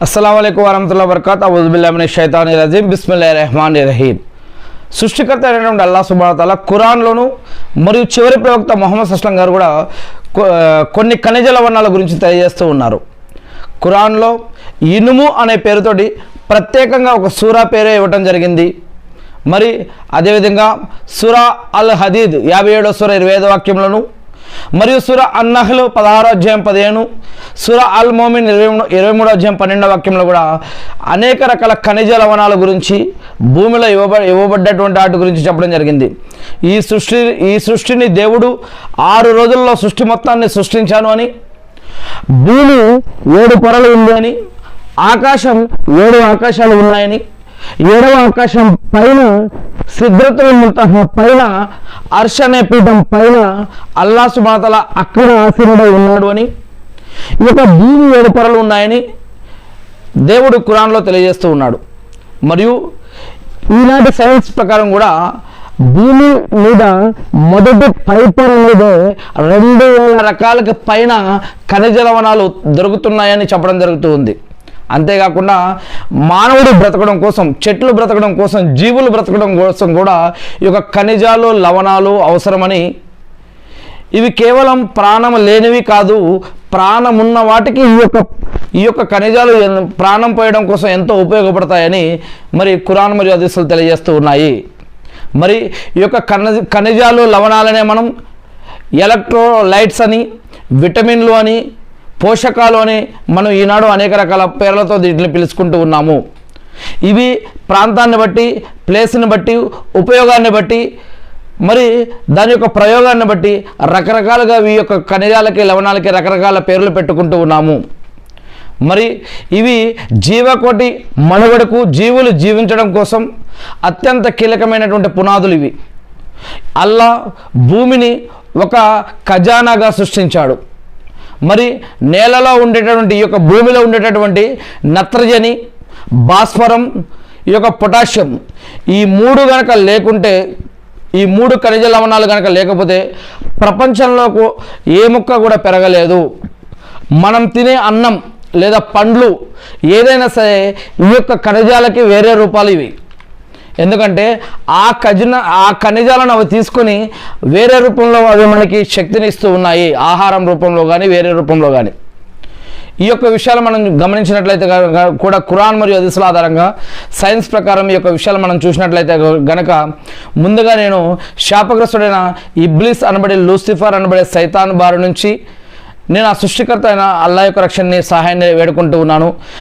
అస్సలాముఅలైకుం వరహమతుల్లాహి వబరకాతుహు అఊజుబిల్లాహి మినష్ షైతానిర్ రజీం బిస్మిల్లాహిర్రహమానిర్ రహీం. సృష్టికర్త అయినటువంటి అల్లాహ్ సుబ్హానహు వ తఆలా ఖురాన్లోను మరియు చివరి ప్రవక్త ముహమ్మద్ సల్లం గారు కూడా కొన్ని ఖనిజ లవణాల గురించి తెలియజేస్తూ ఉన్నారు. ఖురాన్లో ఇనుము అనే పేరుతోటి ప్రత్యేకంగా ఒక సూరా పేరే ఇవ్వటం జరిగింది. మరి అదేవిధంగా సూరా అల్ హదీద్ 57వ సూర 25వ వాక్యంలోను, మరియు సూరా అన్నహ్ల్ 16వ అధ్యాయం 15, సూరా అల్ మోమిన్ 23వ అధ్యాయం 12వ వాక్యంలో కూడా అనేక రకాల ఖనిజ లవణాల గురించి, భూమిలో ఇవ్వబడ్డటువంటి వాటి గురించి చెప్పడం జరిగింది. ఈ సృష్టిని దేవుడు 6 రోజుల్లో సృష్టి మొత్తాన్ని సృష్టించాను అని, భూమి 7 పొరలు ఉంది అని, ఆకాశం 7 ఆకాశాలు ఉన్నాయని, 7వ ఆకాశం పైన సిద్రతుల్ ముంతహా పైన అర్ష్ అనే పీఠం పైన అల్లాహ్ సుబ్హానహు వ తఆలా అక్కడ ఆసీనుడై ఉన్నాడు అని, ఈ యొక్క భూమి 7 పొరలు ఉన్నాయని దేవుడు ఖురాన్లో తెలియజేస్తూ ఉన్నాడు. మరియు ఈనాటి సైన్స్ ప్రకారం కూడా భూమి మీద మొదటి పై పొర మీదే 2000 రకాలకు పైన ఖనిజ లవణాలు దొరుకుతున్నాయని చెప్పడం జరుగుతూ ఉంది. అంతేకాకుండా మానవుడు బ్రతకడం కోసం, చెట్లు బ్రతకడం కోసం, జీవులు బ్రతకడం కోసం కూడా ఈ యొక్క ఖనిజాలు లవణాలు అవసరమని, ఇవి కేవలం ప్రాణం లేనివి కాదు, ప్రాణమున్న వాటికి ఈ యొక్క ఖనిజాలు ప్రాణం పోయడం కోసం ఎంతో ఉపయోగపడతాయని మరి ఖురాన్ మరియు హదీసులు తెలియజేస్తూ ఉన్నాయి. మరి ఈ యొక్క ఖనిజాలు లవణాలనే మనం ఎలక్ట్రోలైట్స్ అని, విటమిన్లు అని, పోషకాలు అని మనం ఈనాడు అనేక రకాల పేర్లతో వీటిని పిలుచుకుంటూ ఉన్నాము. ఇవి ప్రాంతాన్ని బట్టి, ప్లేస్ని బట్టి, ఉపయోగాన్ని బట్టి, మరి దాని యొక్క ప్రయోగాన్ని బట్టి రకరకాలుగా ఈ యొక్క ఖనిజాలకి లవణాలకి రకరకాల పేర్లు పెట్టుకుంటూ ఉన్నాము. మరి ఇవి జీవకోటి మనుగడకు, జీవులు జీవించడం కోసం అత్యంత కీలకమైనటువంటి పునాదులు ఇవి. అల్లాహ్ భూమిని ఒక ఖజానాగా సృష్టించాడు. మరి నేలలో ఉండేటటువంటి ఈ యొక్క భూమిలో ఉండేటటువంటి నత్రజని, భాస్వరం, ఈ యొక్క పొటాషియం, ఈ 3 కనుక లేకుంటే, ఈ 3 ఖనిజ లవణాలు కనుక లేకపోతే ప్రపంచంలోకి ఏ మొక్క కూడా పెరగలేదు. మనం తినే అన్నం లేదా పండ్లు ఏదైనా సరే ఈ యొక్క ఖనిజాలకి వేరే రూపాలు ఇవి. ఎందుకంటే ఆ ఖనిజాలను అవి తీసుకొని వేరే రూపంలో అవి మనకి శక్తిని ఇస్తూ ఉన్నాయి, ఆహారం రూపంలో కానీ వేరే రూపంలో కానీ. ఈ యొక్క విషయాలు మనం గమనించినట్లయితే కూడా ఖురాన్ మరియు హదీసుల ఆధారంగా సైన్స్ ప్రకారం ఈ యొక్క విషయాలు మనం చూసినట్లయితే గనక, ముందుగా నేను శాపగ్రస్తుడైన ఇబ్లీస్ అనబడే, లూసిఫర్ అనబడే సైతాన్ బారి నుంచి నేను ఆ సృష్టికర్త అయిన అల్లాహ్ యొక్క రక్షణని, సహాయాన్ని వేడుకుంటూ ఉన్నాను.